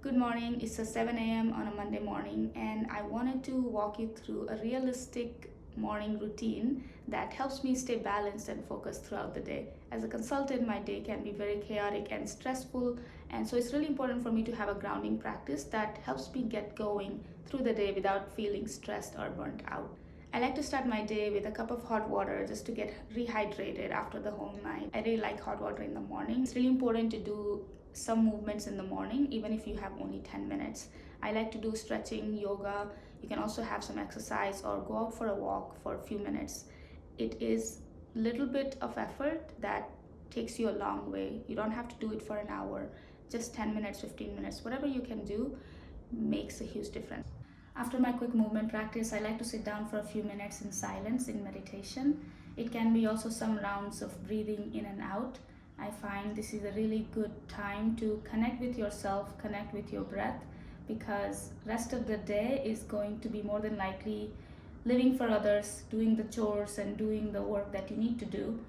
Good morning. It's a 7 a.m. on a Monday morning, and I wanted to walk you through a realistic morning routine that helps me stay balanced and focused throughout the day. As a consultant, my day can be very chaotic and stressful, and so it's really important for me to have a grounding practice that helps me get going through the day without feeling stressed or burnt out. I like to start my day with a cup of hot water just to get rehydrated after the whole night. I really like hot water in the morning. It's really important to do some movements in the morning, even if you have only 10 minutes. I like to do stretching, yoga. You can also have some exercise or go out for a walk for a few minutes. It is a little bit of effort that takes you a long way. You don't have to do it for an hour, just 10 minutes, 15 minutes, whatever you can do makes a huge difference. After my quick movement practice, I like to sit down for a few minutes in silence in meditation. It can be also some rounds of breathing in and out. I find this is a really good time to connect with yourself, connect with your breath, because rest of the day is going to be more than likely living for others, doing the chores and doing the work that you need to do.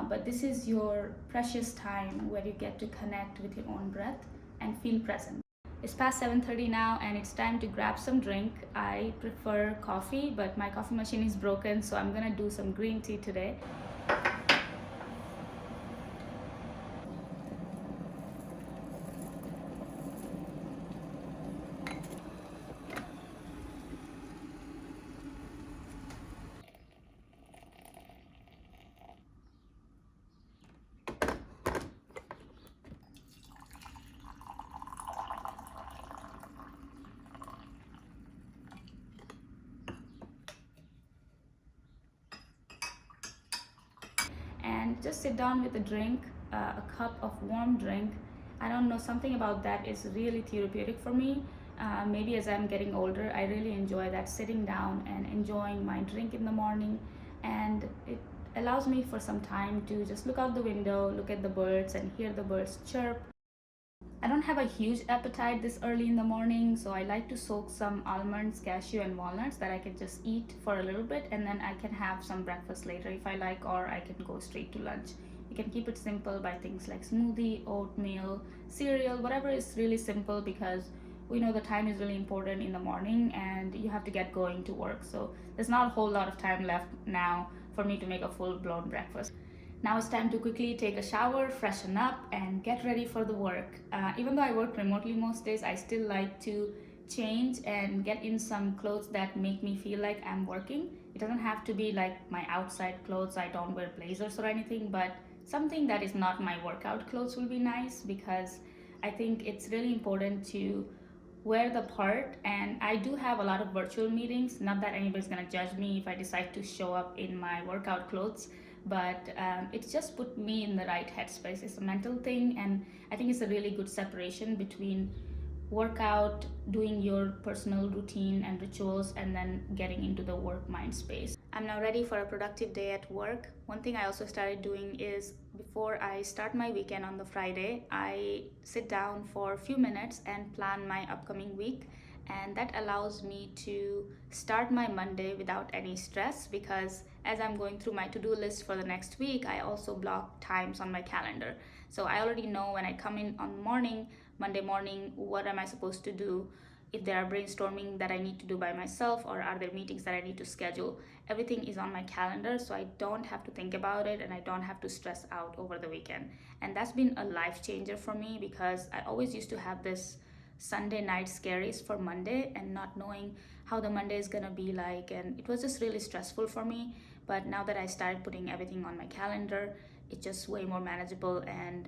But this is your precious time where you get to connect with your own breath and feel present. It's past 7:30 now and it's time to grab some drink. I prefer coffee, but my coffee machine is broken, so I'm gonna do some green tea today. And just sit down with a drink, a cup of warm drink. I don't know, something about that is really therapeutic for me. Maybe as I'm getting older, I really enjoy that sitting down and enjoying my drink in the morning. And it allows me for some time to just look out the window, look at the birds, and hear the birds chirp. I don't have a huge appetite this early in the morning, so I like to soak some almonds, cashew, and walnuts that I can just eat for a little bit, and then I can have some breakfast later if I like, or I can go straight to lunch. You can keep it simple by things like smoothie, oatmeal, cereal, whatever is really simple, because we know the time is really important in the morning and you have to get going to work. So there's not a whole lot of time left now for me to make a full blown breakfast. Now it's time to quickly take a shower, freshen up, and get ready for the work. Even though I work remotely most days, I still like to change and get in some clothes that make me feel like I'm working. It doesn't have to be like my outside clothes. I don't wear blazers or anything, but something that is not my workout clothes will be nice, because I think it's really important to wear the part. And I do have a lot of virtual meetings, not that anybody's gonna judge me if I decide to show up in my workout clothes, but it's just put me in the right headspace. It's a mental thing, and I think it's a really good separation between workout, doing your personal routine and rituals, and then getting into the work mind space. I'm now ready for a productive day at work. One thing I also started doing is, before I start my weekend on the Friday, I sit down for a few minutes and plan my upcoming week. And that allows me to start my Monday without any stress, because as I'm going through my to-do list for the next week, I also block times on my calendar. So I already know when I come in on the morning, Monday morning, what am I supposed to do? If there are brainstorming that I need to do by myself, or are there meetings that I need to schedule, everything is on my calendar, so I don't have to think about it and I don't have to stress out over the weekend. And that's been a life changer for me, because I always used to have this Sunday night scaries for Monday and not knowing how the Monday is gonna be like, and it was just really stressful for me. But now that I started putting everything on my calendar, it's just way more manageable, and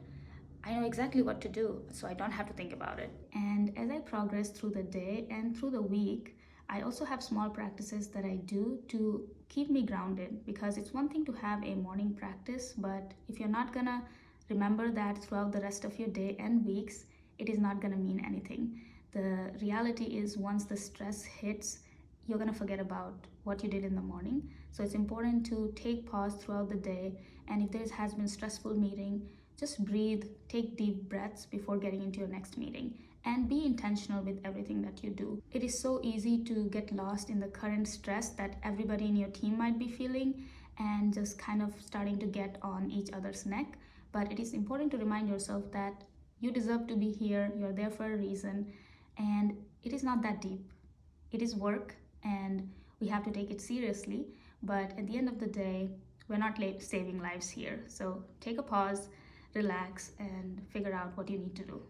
I know exactly what to do, so I don't have to think about it. And as I progress through the day and through the week, I also have small practices that I do to keep me grounded, because it's one thing to have a morning practice, but if you're not gonna remember that throughout the rest of your day and weeks, it is not gonna mean anything. The reality is, once the stress hits, you're gonna forget about what you did in the morning. So it's important to take pause throughout the day, and if there has been stressful meeting, just breathe, take deep breaths before getting into your next meeting, and be intentional with everything that you do. It is so easy to get lost in the current stress that everybody in your team might be feeling, and just kind of starting to get on each other's neck. But it is important to remind yourself that You deserve to be here. You're there for a reason. And it is not that deep. It is work, and we have to take it seriously. But at the end of the day, we're not saving lives here. So take a pause, relax, and figure out what you need to do.